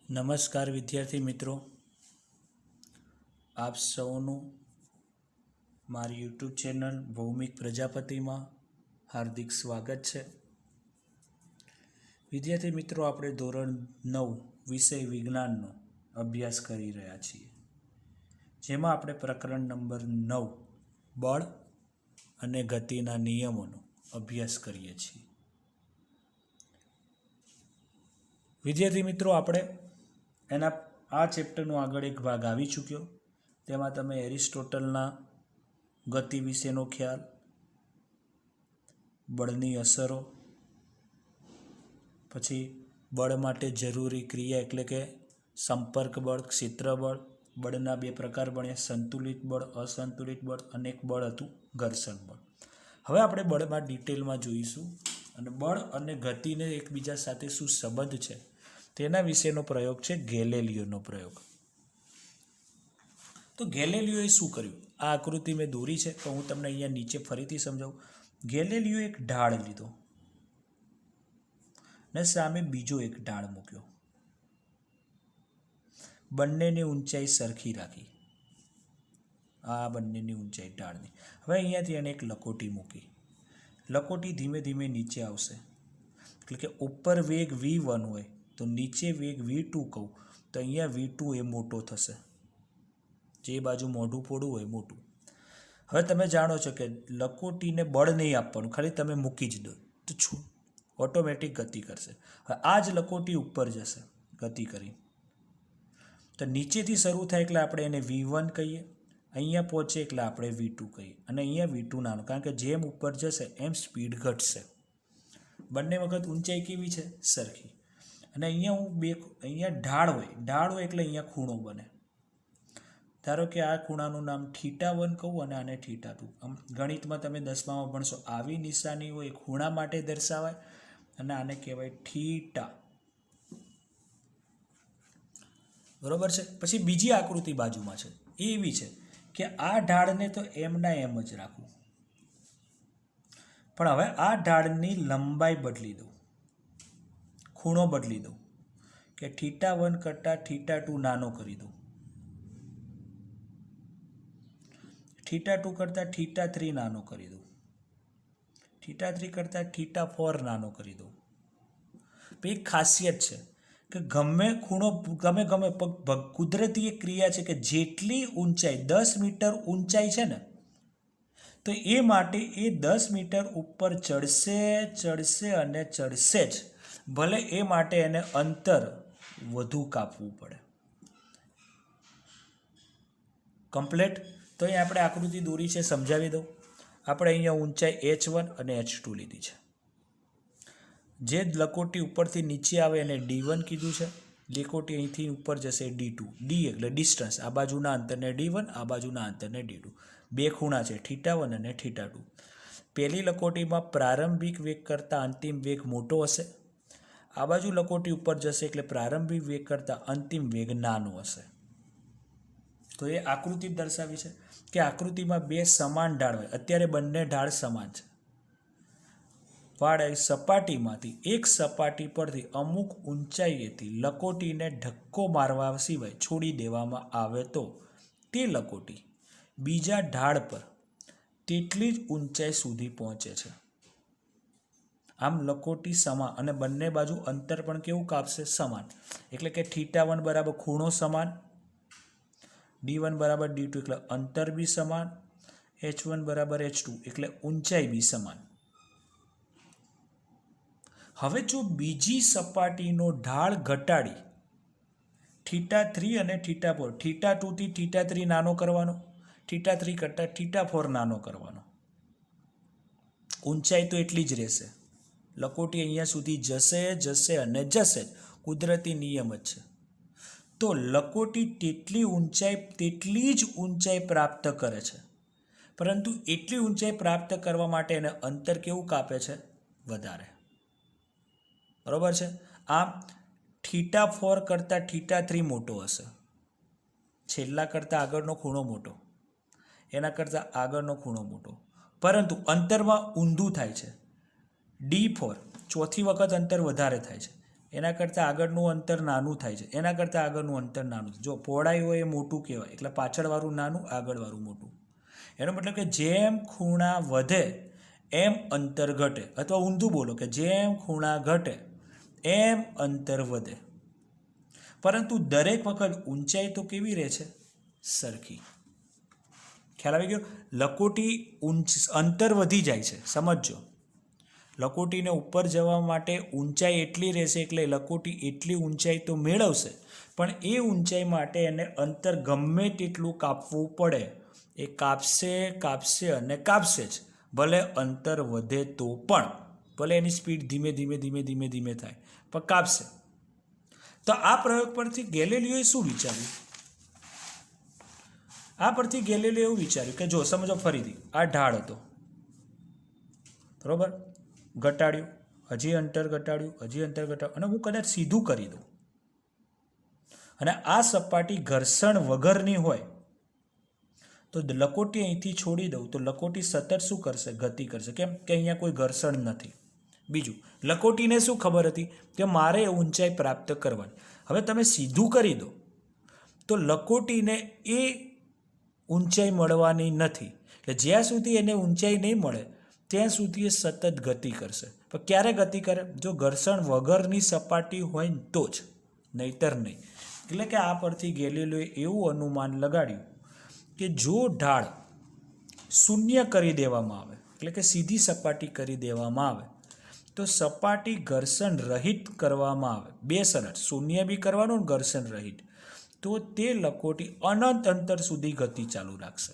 નમસ્કાર વિદ્યાર્થી મિત્રો, આપ સૌનું મારી યુટ્યુબ ચેનલ ભૌમિક પ્રજાપતિમાં હાર્દિક સ્વાગત છે. વિદ્યાર્થી મિત્રો, આપણે ધોરણ 9 વિષય વિજ્ઞાનનો અભ્યાસ કરી રહ્યા છીએ, જેમાં આપણે પ્રકરણ નંબર 9 બળ અને ગતિના નિયમોનો અભ્યાસ કરીએ છીએ. વિદ્યાર્થી મિત્રો, આપણે આ ચેપ્ટરનો આગળ એક ભાગ આવી ચૂક્યો. તેમાં તમે એરિસ્ટોટલના ગતિ વિશેનો ખ્યાલ, બળની અસરો, પછી બળ માટે જરૂરી ક્રિયા એટલે કે સંપર્ક બળ, ક્ષેત્ર બળ, બળના બે પ્રકાર ભણ્યા, સંતુલિત બળ, અસંતુલિત બળ, અને એક બળ હતું ઘર્ષણ બળ. હવે આપણે બળમાં ડિટેલમાં જોઈશું અને બળ અને ગતિને એકબીજા સાથે શું સંબંધ છે તેના વિશેનો પ્રયોગ છે ગેલેલિયોનો પ્રયોગ. તો ગેલેલિયોએ શું કર્યું? આ આકૃતિ મેં દોરી છે, તો હું તમને અહીંયા નીચે ફરીથી સમજાવું. ગેલેલિયો એક ઢાળ લીધો ને સામે બીજો એક ઢાળ મૂક્યો. બંનેની ઊંચાઈ સરખી રાખી, આ બંનેની ઊંચાઈ ઢાળની. હવે અહીંયાથી એને એક લકોટી મૂકી. લકોટી ધીમે ધીમે નીચે આવશે, એટલે કે ઉપર વેગ v1 હોય તો નીચે વેગ v2 કહું તો અહીંયા v2 એ મોટો થશે, જે બાજુ મોઢું પોડું હોય મોટું. હવે તમે જાણો છો કે લકોટીને બળ નહીં આપવાનું, ખાલી તમે મૂકી જ દો તો ઓટોમેટિક ગતિ કરશે. હવે આ જ લકોટી ઉપર જશે ગતિ કરી, તો નીચેથી શરૂ થાય એટલે આપણે એને v1 કહીએ, અહીંયા પહોંચે એટલે આપણે v2 કહીએ, અને અહીંયા v2 નાનું, કારણ કે જેમ ઉપર જશે એમ સ્પીડ ઘટશે. બંને વખત ઊંચાઈ કેવી છે? સરખી. અને અહીંયા અહીંયા ઢાળ હોય એટલે અહીંયા ખૂણો બને. ધારો કે આ ખૂણાનું નામ θ1 કહું અને આને θ2. આમ ગણિતમાં તમે 10મામાં ભણશો, આવી નિશાની હોય ખૂણા માટે દર્શાવાય અને આને કહેવાય θ. બરોબર છે. પછી બીજી આકૃતિ બાજુમાં છે, એ એવી છે કે આ ઢાળને તો એમના એમ જ રાખવું, પણ હવે આ ઢાળની લંબાઈ બદલી દઉં, ખૂણો બદલી દઉં, કે θ1 કરતાં θ2 નાનો કરી દઉં, θ2 કરતાં θ3 નાનો કરી દઉં, θ3 કરતાં θ4 નાનો કરી દઉં. એક ખાસિયત છે કે ગમે ખૂણો ગમે કુદરતી એક ક્રિયા છે કે જેટલી ઊંચાઈ 10 મીટર ઊંચાઈ છે ને, તો એ માટે એ 10 મીટર ઉપર ચડશે અને ચડશે જ, ભલે એ માટે એને અંતર વધુ કાપવું પડે. કમ્પ્લેટ. તો અહીં આપણે આકૃતિ દોરી છે, સમજાવી દઉં. આપણે અહીંયા ઊંચાઈ h1 અને h2 લીધી છે. જે લકોટી ઉપરથી નીચે આવે એને d1 કીધું છે, લકોટી અહીંથી ઉપર જશે d2. d એટલે ડિસ્ટન્સ, આ બાજુના અંતરને d1, આ બાજુના અંતરને d2. બે ખૂણા છે θ1 અને θ2. પહેલી લકોટીમાં પ્રારંભિક વેગ કરતાં અંતિમ વેગ મોટો હશે, આ બાજુ લકોટી ઉપર જશે એટલે પ્રારંભિક વેગ કરતાં અંતિમ વેગ નાનો હશે. તો એ આકૃતિ દર્શાવી છે કે આકૃતિમાં બે સમાન ઢાળ હોય, અત્યારે બંને ઢાળ સમાન છે. સપાટીમાંથી એક સપાટી પરથી અમુક ઊંચાઈએથી લકોટીને ધક્કો મારવા સિવાય છોડી દેવામાં આવે તો તે લકોટી બીજા ઢાળ પર તેટલી જ ઊંચાઈ સુધી પહોંચે છે. આમ લકોટી સમાન અને બંને બાજુ અંતર પણ કેવું કાપશે? સમાન. એટલે કે θ1 બરાબર ખૂણો સમાન, d1 બરાબર d2 એટલે અંતર બી સમાન, h1 બરાબર h2 એટલે ઊંચાઈ બી સમાન. હવે જો બીજી સપાટીનો ઢાળ ઘટાડી θ3 અને θ4, θ2 થી θ3 નાનો કરવાનો, θ3 કરતાં θ4 નાનો કરવાનો, ઊંચાઈ તો એટલી જ રહેશે. લકોટી અહીંયા સુધી જશે અને જશે, કુદરતી નિયમ જ છે. તો લકોટી તેટલી જ ઊંચાઈ પ્રાપ્ત કરે છે, પરંતુ એટલી ઊંચાઈ પ્રાપ્ત કરવા માટે એને અંતર કેવું કાપે છે? વધારે. બરોબર છે. આમ θ4 કરતાં θ3 મોટો હશે, છેલ્લા કરતાં આગળનો ખૂણો મોટો, એના કરતાં આગળનો ખૂણો મોટો, પરંતુ અંતરમાં ઊંધું થાય છે. d4 ચોથી વખત અંતર વધારે થાય છે, એના કરતાં આગળનું અંતર નાનું થાય છે, એના કરતાં આગળનું અંતર નાનું છે. જો પહોળાઈ હોય એ મોટું કહેવાય, એટલે પાછળવાળું નાનું, આગળવાળું મોટું. એનો મતલબ કે જેમ ખૂણા વધે એમ અંતર ઘટે, અથવા ઊંધું બોલો કે જેમ ખૂણા ઘટે એમ અંતર વધે. પરંતુ દરેક વખત ઊંચાઈ તો કેવી રહે છે? સરખી. ખ્યાલ આવી ગયો? લકોટી અંતર વધી જાય છે, સમજજો. લકોટીને ઉપર જવા માટે ઊંચાઈ એટલી રહેશે, એટલે લકોટી એટલી ઊંચાઈ તો મેળવશે, પણ એ ઊંચાઈ માટે એને અંતર ગમે તેટલું કાપવું પડે. એ કાપશે અને કાપશે જ, ભલે અંતર વધે તો પણ, ભલે એની સ્પીડ ધીમે ધીમે થાય, પણ કાપશે. તો આ પ્રયોગ પરથી ગેલિલિયોએ શું વિચાર્યું? આ પરથી ગેલિલિયોએ એવું વિચાર્યું કે જો સમજો ફરીથી, આ ઢાળ હતો, બરોબર, ઘટાડ્યું, હજી અંતર ઘટાડ્યું, અને હું કદાચ સીધું કરી દઉં, અને આ સપાટી ઘર્ષણ વગરની હોય, તો લકોટી અહીંથી છોડી દઉં તો લકોટી સતત શું કરશે? ગતિ કરશે. કેમ કે અહીંયા કોઈ ઘર્ષણ નથી. બીજું, લકોટીને શું ખબર હતી કે મારે ઊંચાઈ પ્રાપ્ત કરવાની. હવે તમે સીધું કરી દો તો લકોટીને એ ઊંચાઈ મળવાની નથી, એટલે જ્યાં સુધી એને ઊંચાઈ નહીં મળે ત્યાં સુધી એ સતત ગતિ કરશે. પણ ક્યારે ગતિ કરે? જો ઘર્ષણ વગરની સપાટી હોય ને તો જ, નહીતર નહીં. એટલે કે આ પરથી ગેલિલિયોએ એવું અનુમાન લગાડ્યું કે જો ઢાળ શૂન્ય કરી દેવામાં આવે, એટલે કે સીધી સપાટી કરી દેવામાં આવે, તો સપાટી ઘર્ષણ રહિત કરવામાં આવે. બે શરત, શૂન્ય બી કરવાનું, ઘર્ષણ રહિત, તો તે લકોટી અનંત અંતર સુધી ગતિ ચાલુ રાખશે.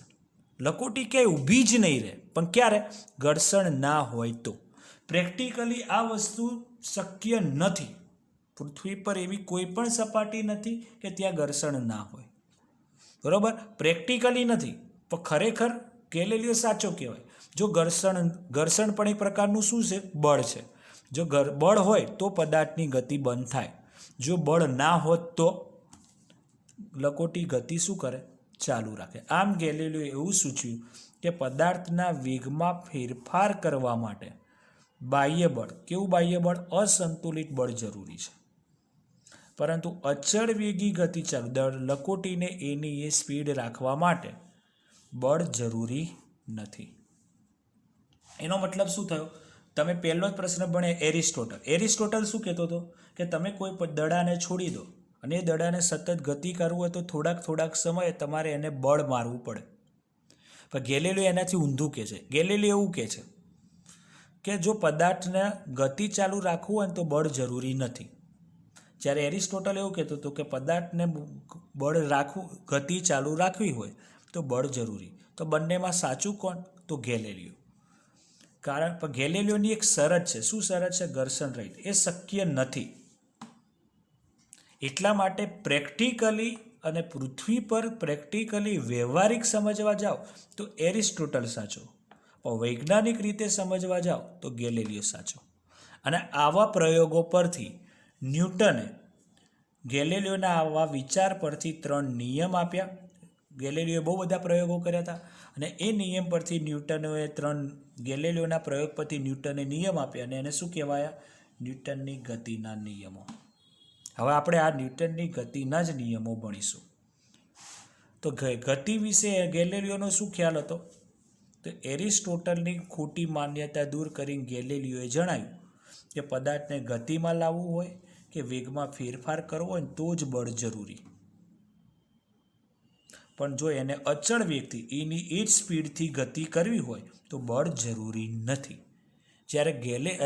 લકોટી ક્યાંય ઊભી જ નહીં રહે, પણ ક્યારે? ઘર્ષણ ના હોય તો. પ્રેક્ટિકલી આ વસ્તુ શક્ય નથી. પૃથ્વી પર એવી કોઈ પણ સપાટી નથી કે ત્યાં ઘર્ષણ ના હોય, બરોબર? પ્રેક્ટિકલી નથી, પણ ખરેખર ગેલિલિયો સાચો કહેવાય. જો ઘર્ષણ પણ એક પ્રકારનું શું છે? બળ છે. જો બળ હોય તો પદાર્થની ગતિ બંધ થાય. જો બળ ના હોત તો લકોટી ગતિ શું કરે? ચાલુ રાખે. આમ ગેલિલિયોએ એવું સૂચવ્યું કે પદાર્થના વેગમાં ફેરફાર કરવા માટે બાહ્ય બળ, કેવું બાહ્ય બળ? અસંતુલિત બળ જરૂરી છે. પરંતુ અચળ વેગી ગતિ ચાલુ લકોટીને એની એ સ્પીડ રાખવા માટે બળ જરૂરી નથી. એનો મતલબ શું થયો? તમે પહેલો જ પ્રશ્ન ભણ્યા એરિસ્ટોટલ શું કહેતો હતો કે તમે કોઈ દડાને છોડી દો અને એ દડાને સતત ગતિ કરવું હોય તો થોડાક સમયે તમારે એને બળ મારવું પડે. પણ ગેલિલિયો એનાથી ઊંધું કહે છે. ગેલિલિયો એવું કહે છે કે જો પદાર્થને ગતિ ચાલુ રાખવું હોય તો બળ જરૂરી નથી. જ્યારે એરિસ્ટોટલ એવું કહેતો હતો કે પદાર્થને ગતિ ચાલુ રાખવી હોય તો બળ જરૂરી. તો બંનેમાં સાચું કોણ? તો ગેલિલિયો. પણ ગેલિલિયોની એક શરત છે. શું શરત છે? ઘર્ષણ રહિત. એ શક્ય નથી. એટલા માટે પ્રેક્ટિકલી અને પૃથ્વી પર પ્રેક્ટિકલી વ્યવહારિક સમજવા જાઓ તો એરિસ્ટોટલ સાચો, પણ વૈજ્ઞાનિક રીતે સમજવા જાઓ તો ગેલિલિયો સાચો. અને આવા પ્રયોગો પરથી ન્યૂટને ગેલિલિયોના આવા વિચાર પરથી 3 નિયમ આપ્યા. ગેલિલિયોએ બહુ બધા પ્રયોગો કર્યા હતા, અને એ નિયમ પરથી ગેલિલિયોના પ્રયોગ પરથી ન્યૂટને નિયમ આપ્યા, અને એને શું કહેવાયા? ન્યૂટનની ગતિના નિયમો. હવે આપણે આ ન્યૂટનની ગતિના જ નિયમો ભણીશું. તો ગતિ વિશે ગેલિલિયોનો શું ખ્યાલ હતો? તો એરિસ્ટોટલની ખોટી માન્યતા દૂર કરીને ગેલિલિયોએ જણાવ્યું કે પદાર્થને ગતિમાં લાવવું હોય કે વેગમાં ફેરફાર કરવો હોય તો જ બળ જરૂરી. પણ જો એને અચળ વેગથી એની એ જ સ્પીડથી ગતિ કરવી હોય તો બળ જરૂરી નથી. જ્યારે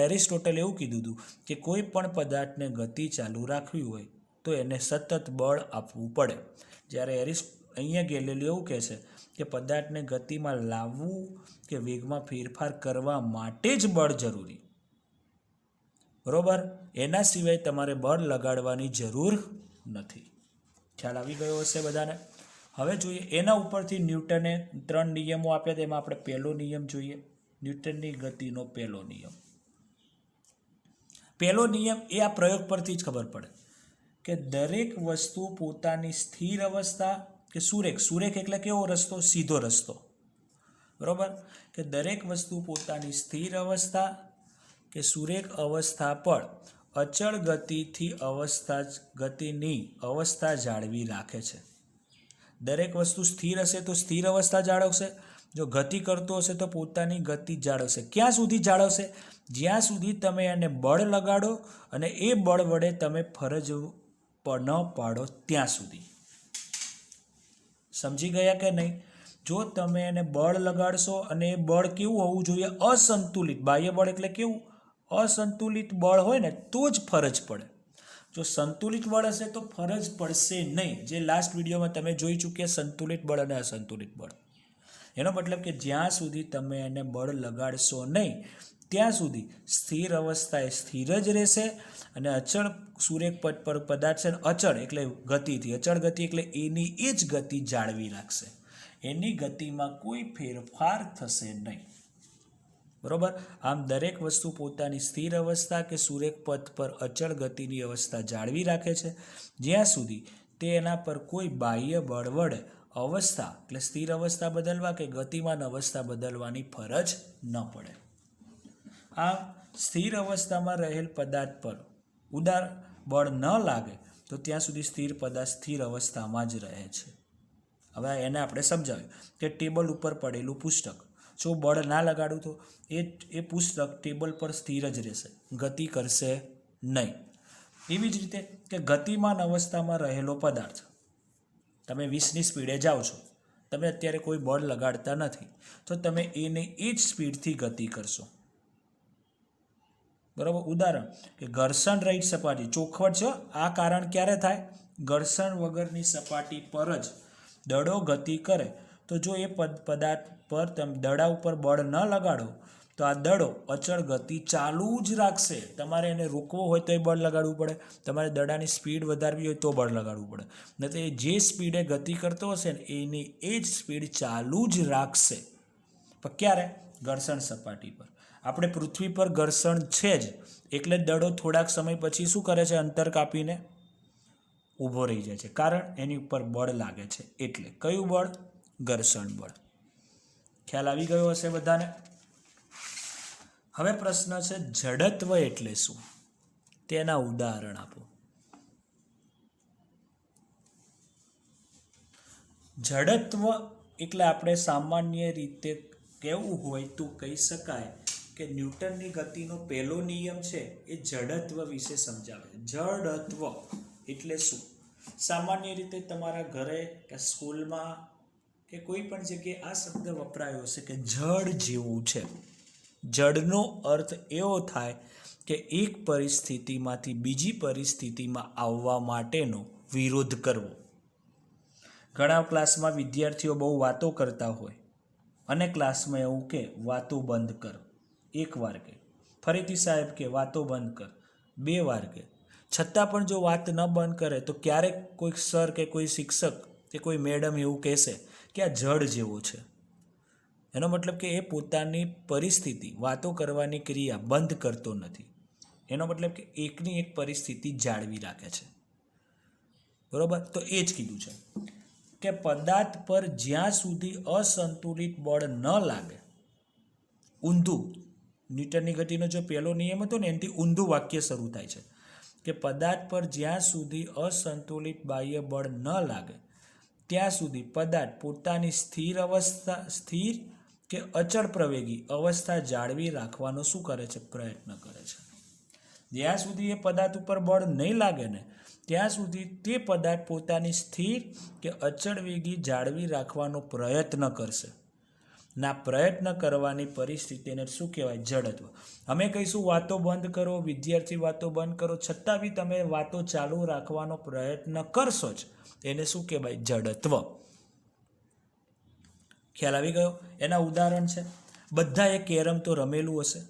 એરિસ્ટોટલે એવું કીધું હતું કે કોઈ પણ પદાર્થને ગતિ ચાલુ રાખવી હોય તો એને સતત બળ આપવું પડે. જ્યારે અહીંયા ગેલિલિયો એવું કહે છે કે પદાર્થને ગતિમાં લાવવું કે વેગમાં ફેરફાર કરવા માટે જ બળ જરૂરી, બરોબર? એના સિવાય તમારે બળ લગાડવાની જરૂર નથી. ખ્યાલ આવી ગયો હશે બધાને? હવે જોઈએ એના ઉપરથી ન્યૂટને 3 નિયમો આપ્યા. તેમાં આપણે પહેલો નિયમ જોઈએ. ન્યૂટનની ગતિનો પહેલો નિયમ. પહેલો નિયમ એ આ પ્રયોગ પરથી જ ખબર પડે કે દરેક વસ્તુ પોતાની સ્થિર અવસ્થા કે સુરેખ એટલે કેવો રસ્તો? સીધો રસ્તો, બરોબર? કે દરેક વસ્તુ પોતાની સ્થિર અવસ્થા કે સુરેખ અવસ્થા પર અચળ ગતિની અવસ્થા જાળવી રાખે છે. દરેક વસ્તુ સ્થિર હશે તો સ્થિર અવસ્થા જાળવશે, જો ગતિ કરતો હશે તો પોતાની ગતિ જાળવશે. ક્યાં સુધી જાળવશે? જ્યાં સુધી તમે એને બળ લગાડો અને એ બળ વડે તમે ફરજ ન પાડો ત્યાં સુધી. સમજી ગયા કે નહીં? જો તમે એને બળ લગાડશો અને એ બળ કેવું હોવું જોઈએ? અસંતુલિત. બાહ્ય બળ એટલે કેવું? અસંતુલિત બળ હોય ને તો જ ફરજ પડે. જો સંતુલિત બળ હશે તો ફરજ પડશે નહીં. જે લાસ્ટ વિડીયોમાં તમે જોઈ ચૂક્યા સંતુલિત બળ અને અસંતુલિત બળ. એનો મતલબ કે જ્યાં સુધી તમે એને બળ લગાડશો નહીં ત્યાં સુધી સ્થિર અવસ્થા એ સ્થિર જ રહેશે અને અચળ સુરેખ પદ પર પદાર્થ છે અચળ એટલે ગતિથી, અચળ ગતિ એટલે એની એ જ ગતિ જાળવી રાખશે. એની ગતિમાં કોઈ ફેરફાર થશે નહીં. બરોબર? આમ દરેક વસ્તુ પોતાની સ્થિર અવસ્થા કે સુરેખ પથ પર અચળ ગતિની અવસ્થા જાળવી રાખે છે જ્યાં સુધી તે એના પર કોઈ બાહ્ય બળ વડે અવસ્થા એટલે સ્થિર અવસ્થા બદલવા કે ગતિમાન અવસ્થા બદલવાની ફરજ ન પડે. આમ સ્થિર અવસ્થામાં રહેલ પદાર્થ પર ઉદાર બળ ન લાગે તો ત્યાં સુધી સ્થિર પદાર્થ સ્થિર અવસ્થામાં જ રહે છે. હવે એને આપણે સમજાવ્યું કે ટેબલ ઉપર પડેલું પુસ્તક, જો બળ ના લગાડું તો એ પુસ્તક ટેબલ પર સ્થિર જ રહેશે, ગતિ કરશે નહીં. એવી જ રીતે કે ગતિમાન અવસ્થામાં રહેલો પદાર્થ, તમે 20ની સ્પીડે જાઓ છો, તમે અત્યારે કોઈ બળ લગાડતા નથી તો તમે એને એ જ સ્પીડથી ગતિ કરશો. બરાબર? ઉદાહરણ કે ઘર્ષણ રહિત સપાટી, ચોખવટ છે. આ કારણ ક્યારે થાય? ઘર્ષણ વગરની સપાટી પર જ દડો ગતિ કરે તો જો એ પદાર્થ પર તમે દડા ઉપર બળ ન લગાડો તો આ દડો અચળ ગતિ ચાલુ જ રાખશે. તમારે એને રોકવો હોય તો એ બળ લગાડવું પડે, તમારે દડાની સ્પીડ વધારવી હોય તો બળ લગાડવું પડે. નહીં તો એ જે સ્પીડે ગતિ કરતો હશે ને એની એ જ સ્પીડ ચાલુ જ રાખશે. પણ ક્યારે? ઘર્ષણ સપાટી પર. આપણે પૃથ્વી પર ઘર્ષણ છે જ એટલે દડો થોડાક સમય પછી શું કરે છે? અંતર કાપીને ઊભો રહી જાય છે, કારણ એની ઉપર બળ લાગે છે. એટલે કયું બળ? ઘર્ષણ બળ. ખ્યાલ આવી ગયો હશે બધાને? હવે પ્રશ્ન છે જડત્વ એટલે શું? તેના ઉદાહરણ આપો. જડત્વ એટલે આપણે સામાન્ય રીતે કહેવું હોય તો કહી શકાય કે ન્યૂટનની ગતિનો પહેલો નિયમ છે એ જડત્વ વિશે સમજાવે. જડત્વ એટલે શું? સામાન્ય રીતે તમારા ઘરે કે સ્કૂલમાં કે કોઈ પણ જગ્યાએ આ શબ્દ વપરાયો હશે કે જડ જેવું છે. જડનો અર્થ એવો થાય કે એક પરિસ્થિતિમાંથી બીજી પરિસ્થિતિમાં આવવા માટેનો વિરોધ કરવો. ઘણા ક્લાસમાં વિદ્યાર્થીઓ બહુ વાતો કરતા હોય અને ક્લાસમાં એવું કે વાતો બંધ કર, એક વાર કે ફરીથી સાહેબ કે વાતો બંધ કર, 2 વાર કે, છતાં પણ જો વાત ન બંધ કરે તો ક્યારેક કોઈ સર કે કોઈ શિક્ષક કે કોઈ મેડમ એવું કહેશે કે આ જડ જેવો છે. એનો મતલબ કે એ પોતાની પરિસ્થિતિ, વાતો કરવાની ક્રિયા બંધ કરતો નથી. એનો મતલબ કે એકની એક પરિસ્થિતિ જાળવી રાખે છે. બરોબર? તો એ જ કીધું છે કે પદાર્થ પર જ્યાં સુધી અસંતુલિત બળ ન લાગે, ઊંધું, ન્યૂટનની ગતિનો જો પહેલો નિયમ હતો ને એનાથી ઊંધું વાક્ય શરૂ થાય છે કે પદાર્થ પર જ્યાં સુધી અસંતુલિત બાહ્ય બળ ન લાગે ત્યાં સુધી પદાર્થ પોતાની સ્થિર કે અચળ પ્રવેગી અવસ્થા જાળવી રાખવાનો શું કરે છે? પ્રયત્ન કરે છે. જ્યાં સુધી એ પદાર્થ ઉપર બળ નહીં લાગે ને ત્યાં સુધી તે પદાર્થ પોતાની સ્થિર કે અચળ વેગી જાળવી રાખવાનો પ્રયત્ન કરશે. ના પ્રયત્ન કરવાની પરિસ્થિતિને શું કહેવાય? જડત્વ. અમે કહીશું વાતો બંધ કરો, વિદ્યાર્થી વાતો બંધ કરો, છતાં બી તમે વાતો ચાલુ રાખવાનો પ્રયત્ન કરશો જ, એને શું કહેવાય? જડત્વ. ખ્યાલ આવી ગયો? એના ઉદાહરણ છે, બધાએ કેરમ તો રમેલું હશે.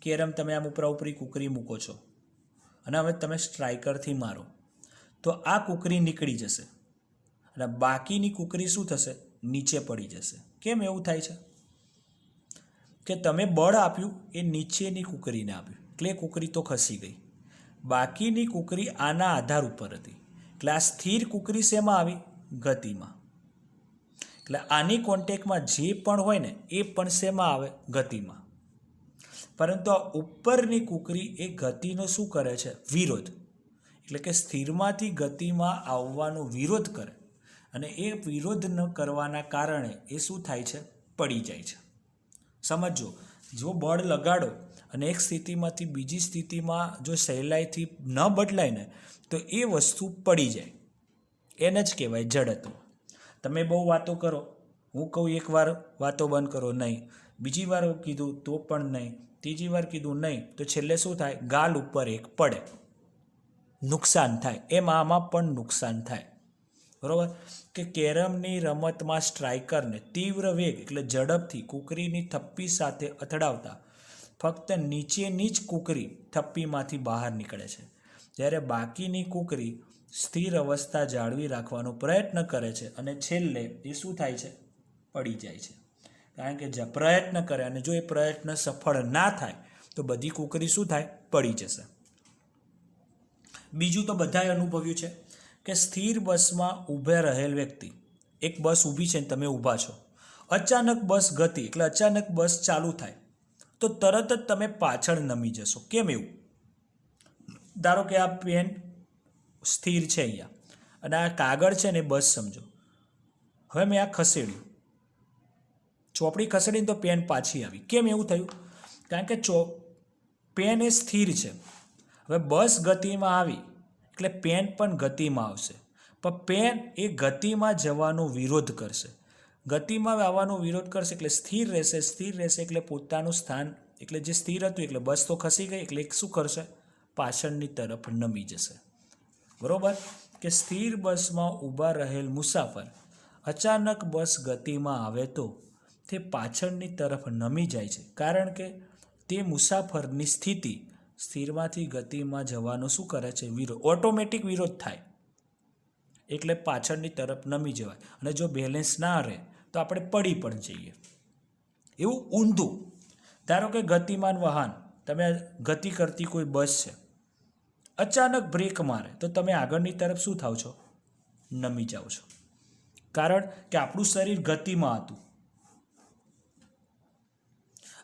કેરમ તમે આમ ઉપરી કુકરી મૂકો છો અને હવે તમે સ્ટ્રાઇકરથી મારો તો આ કુકરી નીકળી જશે અને બાકીની કુકરી શું થશે? નીચે પડી જશે. કેમ એવું થાય છે? કે તમે બળ આપ્યું એ નીચેની કુકરીને આપ્યું એટલે એ કુકરી તો ખસી ગઈ. બાકીની કુકરી આના આધાર ઉપર હતી એટલે આ સ્થિર કુકરી શેમાં આવી? ગતિમાં. એટલે આની કોન્ટેક્ટમાં જે પણ હોય ને એ પણ શેમાં આવે? ગતિમાં. પરંતુ આ ઉપરની કુકરી એ ગતિનો શું કરે છે? વિરોધ. એટલે કે સ્થિરમાંથી ગતિમાં આવવાનો વિરોધ કરે અને એ વિરોધ ન કરવાના કારણે એ શું થાય છે? પડી જાય છે. સમજો, જો બળ લગાડો અને એક સ્થિતિમાંથી બીજી સ્થિતિમાં જો સહેલાઈથી ન બદલાય ને તો એ વસ્તુ પડી જાય. એને જ કહેવાય જડત્વ. તમે બહુ વાતો કરો, હું કહું એકવાર વાતો બંધ કરો, નહીં. બીજી વાર કીધું તો પણ નહીં. ત્રીજી વાર કીધું નહીં, તો છેલ્લે શું થાય? ગાલ ઉપર એક પડે, નુકસાન થાય. એમ આમાં પણ નુકસાન થાય. બરાબર? કે કેરમની રમતમાં સ્ટ્રાઇકરને તીવ્ર વેગ એટલે ઝડપથી કુકરીની થપ્પી સાથે અથડાવતા ફક્ત નીચેની જ કુકરી થપ્પીમાંથી બહાર નીકળે છે, જ્યારે બાકીની કુકરી સ્થિર અવસ્થા જાળવી રાખવાનો પ્રયત્ન કરે છે અને છેલ્લે એ શું થાય છે? પડી જાય છે. કારણ કે જે પ્રયત્ન કરે અને જો એ પ્રયત્ન સફળ ના થાય તો બધી કુકરી શું થાય? પડી જશે. બીજું તો બધાએ અનુભવ્યું છે કે સ્થિર બસમાં ઊભે રહેલ વ્યક્તિ, એક બસ ઊભી છે ને તમે ઊભા છો, અચાનક બસ ગતિ એટલે અચાનક બસ ચાલુ થાય તો તરત જ તમે પાછળ નમી જશો. કેમ એવું? ધારો કે આ પેન સ્થિર છે અહીંયા અને આ કાગળ છે ને બસ સમજો. હવે મેં આ ખસેડ્યું, ચોપડી ખસેડીને તો પેન પાછી આવી. કેમ એવું થયું? કારણ કે પેન એ સ્થિર છે. હવે બસ ગતિમાં આવી એટલે પેન પણ ગતિમાં આવશે, પણ પેન એ ગતિમાં જવાનો વિરોધ કરશે. ગતિમાં આવવાનો વિરોધ કરશે એટલે સ્થિર રહેશે. સ્થિર રહેશે એટલે પોતાનું સ્થાન, એટલે જે સ્થિર હતું એટલે બસ તો ખસી ગઈ એટલે શું કરશે? પાછળની તરફ નમી જશે. બરોબર? કે સ્થિર બસમાં ઊભા રહેલ મુસાફર અચાનક બસ ગતિમાં આવે તો તે પાછળની તરફ નમી જાય છે, કારણ કે તે મુસાફરની સ્થિતિ સ્થિરમાંથી ગતિમાં જવાનો શું કરે છે? વિરોધ. ઓટોમેટિક વિરોધ થાય એટલે પાછળની તરફ નમી જવાય. અને જો બેલેન્સ ના રહે તો આપણે પડી પણ જઈએ. એવું ઊંધું. ધારો કે ગતિમાન વાહન, તમે ગતિ કરતી કોઈ બસ છે, અચાનક બ્રેક મારે તો તમે આગળની તરફ શું થાવ છો? નમી જાઓ છો. કારણ કે આપણું શરીર ગતિમાં હતું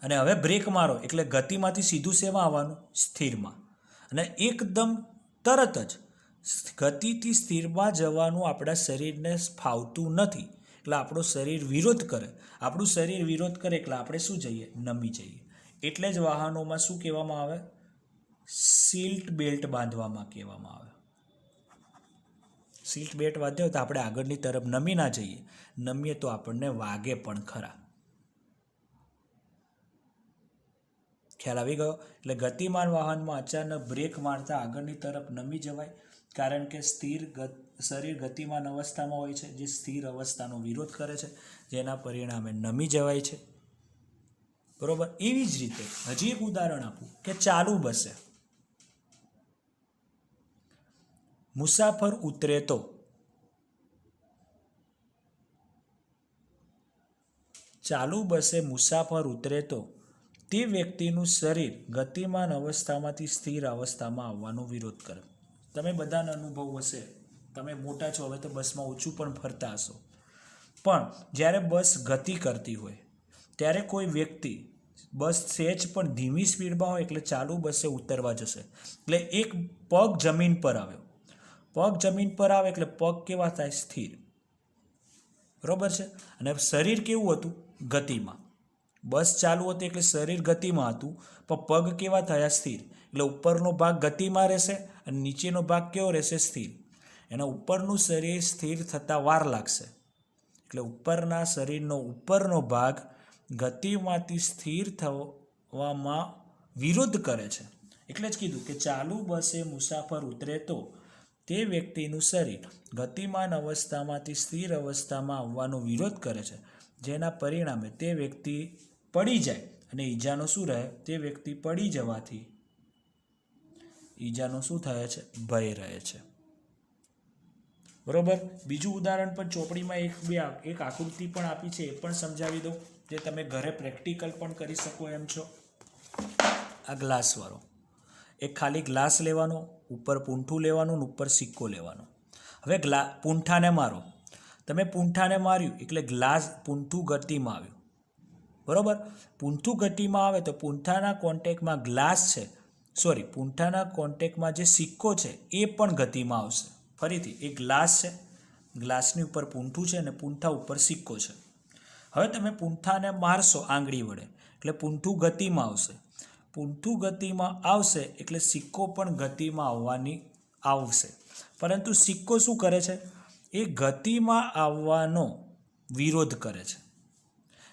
અને હવે બ્રેક મારો એટલે ગતિમાંથી સીધું શેમાં આવવાનું? સ્થિરમાં. અને એકદમ તરત જ ગતિથી સ્થિરમાં જવાનું આપણા શરીરને ફાવતું નથી એટલે આપણું શરીર વિરોધ કરે. આપણું શરીર વિરોધ કરે એટલે આપણે શું જઈએ? નમી જઈએ. એટલે જ વાહનોમાં શું કહેવામાં આવે? સીટ બેલ્ટ બાંધવામાં કહેવામાં આવે. સીટ બેલ્ટ બાંધ્યો તો આપણે આગળની તરફ નમી ના જઈએ. નમીએ તો આપણને વાગે પણ ખરા. ખ્યાલ આવી ગયો? એટલે ગતિમાન વાહનમાં અચાનક બ્રેક મારતા આગળની તરફ નમી જવાય, કારણ કે શરીર ગતિમાન અવસ્થામાં હોય છે, જે સ્થિર અવસ્થાનો વિરોધ કરે છે, જેના પરિણામે નમી જવાય છે. બરોબર? એવી જ રીતે હજી એક ઉદાહરણ આપું કે ચાલુ બસે મુસાફર ઉતરે તો ચાલુ બસે મુસાફર ઉતરે તો તે વ્યક્તિનું શરીર ગતિમાન અવસ્થામાંથી સ્થિર અવસ્થામાં આવવાનો વિરોધ કરે. તમે બધાનો અનુભવ હશે, તમે મોટા છો હવે તો બસમાં ઓછું પણ ફરતા હશો, પણ જ્યારે બસ ગતિ કરતી હોય ત્યારે કોઈ વ્યક્તિ બસ સહેજ પણ ધીમી સ્પીડમાં હોય એટલે ચાલુ બસે ઉતરવા જશે એટલે એક પગ જમીન પર આવ્યો. પગ જમીન પર આવે એટલે પગ કેવા થાય? સ્થિર. બરોબર છે? અને શરીર કેવું હતું? ગતિમાં. બસ ચાલુ હતી એટલે શરીર ગતિમાં હતું, પણ પગ કેવા થયા? સ્થિર. એટલે ઉપરનો ભાગ ગતિમાં રહેશે અને નીચેનો ભાગ કેવો રહેશે? સ્થિર. એના ઉપરનું શરીર સ્થિર થતાં વાર લાગશે એટલે ઉપરના શરીરનો ઉપરનો ભાગ ગતિમાંથી સ્થિર થવામાં વિરોધ કરે છે. એટલે જ કીધું કે ચાલુ બસે મુસાફર ઉતરે તો તે વ્યક્તિનું શરીર ગતિમાન અવસ્થામાંથી સ્થિર અવસ્થામાં આવવાનો વિરોધ કરે છે, જેના પરિણામે તે વ્યક્તિ પડી જાય અને ઈજાનો શું રહે? તે વ્યક્તિ પડી જવાથી ઈજાનો શું થાય છે? ભય રહે છે. બરોબર? બીજું ઉદાહરણ પણ ચોપડીમાં એક આકૃતિ પણ આપી છે, એ પણ સમજાવી દઉં, જે તમે ઘરે પ્રેક્ટિકલ પણ કરી શકો એમ છો. આ ગ્લાસવાળો એક ખાલી ગ્લાસ લેવાનો, ઉપર પૂંઠું લેવાનું, ઉપર સિક્કો લેવાનો. હવે પૂંઠાને મારો. તમે પૂંઠાને માર્યું એટલે ગ્લાસ પૂંઠું ગતિમાં આવ્યું. બરાબર. પૂંઠું ગતિમાં આવે તો પૂંઠાના કોન્ટેક્ટમાં ગ્લાસ છે, સોરી પૂંઠાના કોન્ટેક્ટમાં જે સિક્કો છે એ પણ ગતિમાં આવશે. ફરીથી એ ગ્લાસ છે, ગ્લાસની ઉપર પૂંઠું છે અને પૂંઠા ઉપર સિક્કો છે. હવે તમે પૂંઠાને મારશો આંગળી વડે એટલે પૂંઠું ગતિમાં આવશે. પૂંઠું ગતિમાં આવશે એટલે સિક્કો પણ ગતિમાં આવશે. પરંતુ સિક્કો શું કરે છે? એ ગતિમાં આવવાનો વિરોધ કરે છે.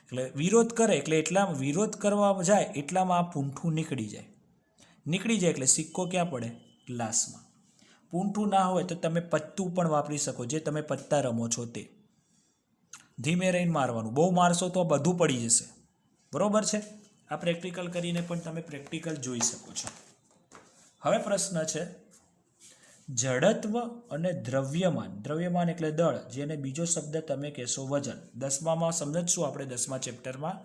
એટલે વિરોધ કરે એટલે એટલામાં વિરોધ કરવા જાય એટલામાં આ પૂંઠું નીકળી જાય એટલે સિક્કો ક્યાં પડે? ગ્લાસમાં. પૂંઠું ના હોય તો તમે પત્તું પણ વાપરી શકો, જે તમે પત્તા રમો છો તે. ધીમે રહીને મારવાનું, બહુ મારશો તો બધું પડી જશે. બરાબર છે? આ પ્રેક્ટિકલ કરીને પણ તમે પ્રેક્ટિકલ જોઈ શકો છો. હવે પ્રશ્ન છે જડત્વ અને દ્રવ્યમાન એટલે દળ, જેને બીજો શબ્દ તમે કહેશો વજન. 10માં સમજશું આપણે 10મા ચેપ્ટરમાં,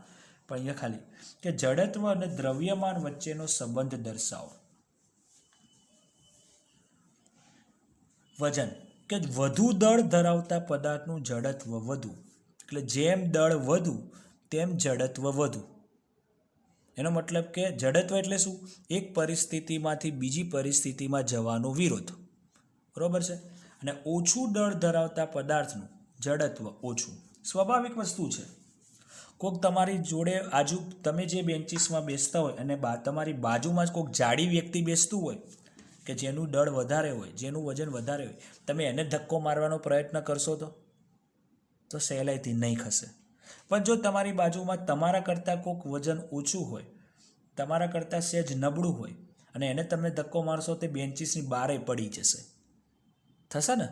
પણ અહીંયા ખાલી કે જડત્વ અને દ્રવ્યમાન વચ્ચેનો સંબંધ દર્શાવો. વજન કે વધુ દળ ધરાવતા પદાર્થનું જડત્વ વધુ, એટલે જેમ દળ વધુ તેમ જડત્વ વધુ. એનો મતલબ કે જડત્વ એટલે શું? એક પરિસ્થિતિમાંથી બીજી પરિસ્થિતિમાં જવાનો વિરોધ. બરાબર છે? અને ઓછું દળ ધરાવતા પદાર્થનું જડત્વ ઓછું. સ્વાભાવિક વસ્તુ છે. કોઈક તમારી જોડે તમે જે બેન્ચીસમાં બેસતા હોય અને તમારી બાજુમાં જ કોઈક જાડી વ્યક્તિ બેસતું હોય કે જેનું દળ વધારે હોય, જેનું વજન વધારે હોય, તમે એને ધક્કો મારવાનો પ્રયત્ન કરશો તો સહેલાઈથી નહીં ખસે. પણ જો તમારી બાજુમાં તમારા કરતાં કોઈક વજન ઓછું હોય, તમારા કરતાં સહેજ નબળું હોય અને એને તમે ધક્કો મારશો તે બેન્ચીસની બહાર પડી જશે. થશે ને?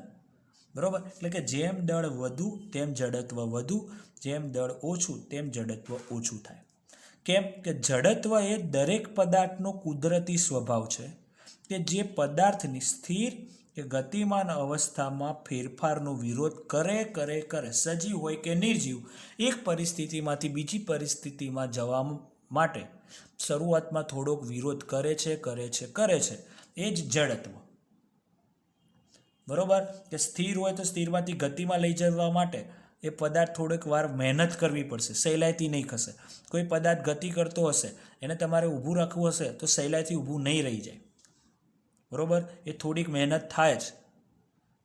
બરાબર. એટલે કે જેમ દળ વધુ તેમ જડત્વ વધુ, જેમ દળ ઓછું તેમ જડત્વ ઓછું થાય. કેમ કે જડત્વ એ દરેક પદાર્થનો કુદરતી સ્વભાવ છે કે જે પદાર્થની સ્થિર કે ગતિમાન અવસ્થામાં ફેરફારનો વિરોધ કરે. સજીવ હોય કે નિર્જીવ, એક પરિસ્થિતિમાંથી બીજી પરિસ્થિતિમાં જવા માટે શરૂઆતમાં થોડોક વિરોધ કરે છે. એ જ જડત્વ. બરાબર. કે સ્થિર હોય તો સ્થિરમાંથી ગતિમાં લઈ જવા માટે એ પદાર્થ થોડીક વાર મહેનત કરવી પડશે, સહેલાઈથી નહીં ખસે. કોઈ પદાર્થ ગતિ કરતો હશે, એને તમારે ઊભું રાખવું હશે તો સહેલાઈથી ઊભું નહીં રહી જાય. બરાબર. એ થોડીક મહેનત થાય જ.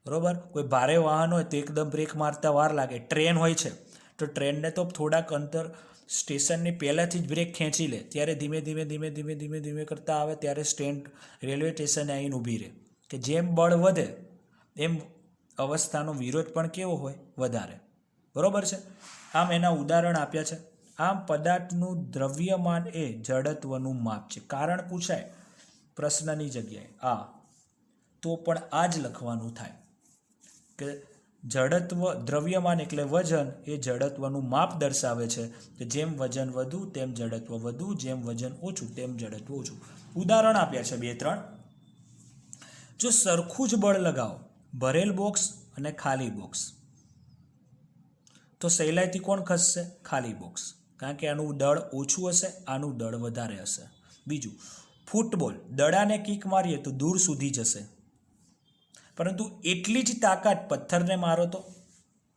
બરાબર. કોઈ ભારે વાહન હોય તો એકદમ બ્રેક મારતા વાર લાગે. ટ્રેન હોય છે તો ટ્રેનને તો થોડાક અંતર સ્ટેશનની પહેલાંથી જ બ્રેક ખેંચી લે, ત્યારે ધીમે કરતા આવે ત્યારે રેલવે સ્ટેશને આવીને ઊભી રહે. કે જેમ બળ વધે એમ અવસ્થાનો વિરોધ પણ કેવો હોય? વધારે. બરાબર છે? આમ એના ઉદાહરણ આપ્યા છે. આમ પદાર્થનું દ્રવ્યમાન એ જડત્વનું માપ છે. કારણ પૂછાય પ્રશ્નની જગ્યાએ તો પણ આ જ લખવાનું થાય કે દ્રવ્યમાન એટલે વજન એ જડત્વનું માપ દર્શાવે છે કે જેમ વજન વધુ તેમ જડત્વ વધુ, જેમ વજન ઓછું તેમ જડત્વ ઓછું. ઉદાહરણ આપ્યા છે 2-3. જો સરખું જ બળ લગાવો ભરેલ બોક્સ અને ખાલી બોક્સ તો સહેલાઈથી કોણ ખસશે? ખાલી બોક્સ. કારણ કે આનું દળ ઓછું હશે, આનું દળ વધારે હશે. બીજું, ફૂટબોલ દડાને કિક મારીએ તો દૂર સુધી જશે, પરંતુ એટલી જ તાકાત પથ્થરને મારો તો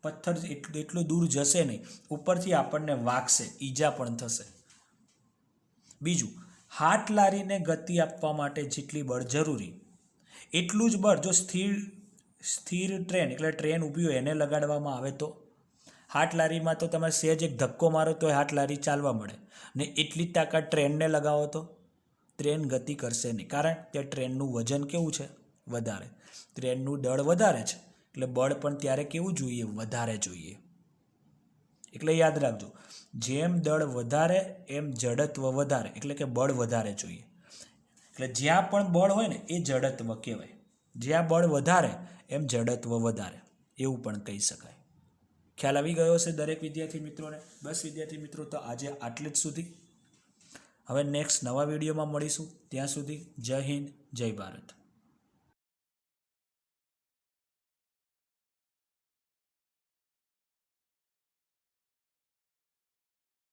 પથ્થર એટલું દૂર જશે નહીં, ઉપરથી આપણને વાગશે, ઈજા પણ થશે. બીજું, હાથ લારીને ગતિ આપવા માટે જેટલી બળ જરૂરી એટલું જ બળ જો સ્થિર ટ્રેન એટલે ટ્રેન ઊભી હોય એને લગાડવામાં આવે તો હાથ લારીમાં તો તમે સહેજ એક ધક્કો મારો તો હાથ લારી ચાલવા મળે, ને એટલી જ તાકાત ટ્રેનને લગાવો તો ટ્રેન ગતિ કરશે નહીં. કારણ કે ટ્રેનનું વજન કેવું છે? વધારે. ટ્રેનનું દળ વધારે છે એટલે બળ પણ ત્યારે કેવું જોઈએ? વધારે જોઈએ. એટલે યાદ રાખજો, જેમ દળ વધારે એમ જડત્વ વધારે, એટલે કે બળ વધારે જોઈએ. એટલે જ્યાં પણ બળ હોય ને એ જડત્વ કહેવાય. જ્યાં બળ વધારે એમ જડત્વ વધારે, એવું પણ કહી શકાય. ખ્યાલ આવી ગયો હશે દરેક વિદ્યાર્થી મિત્રોને? બસ વિદ્યાર્થી મિત્રો, તો આજે આટલે જ સુધી. હવે નેક્સ્ટ નવા વિડીયોમાં મળીશું. ત્યાં સુધી જય હિન્દ, જય ભારત.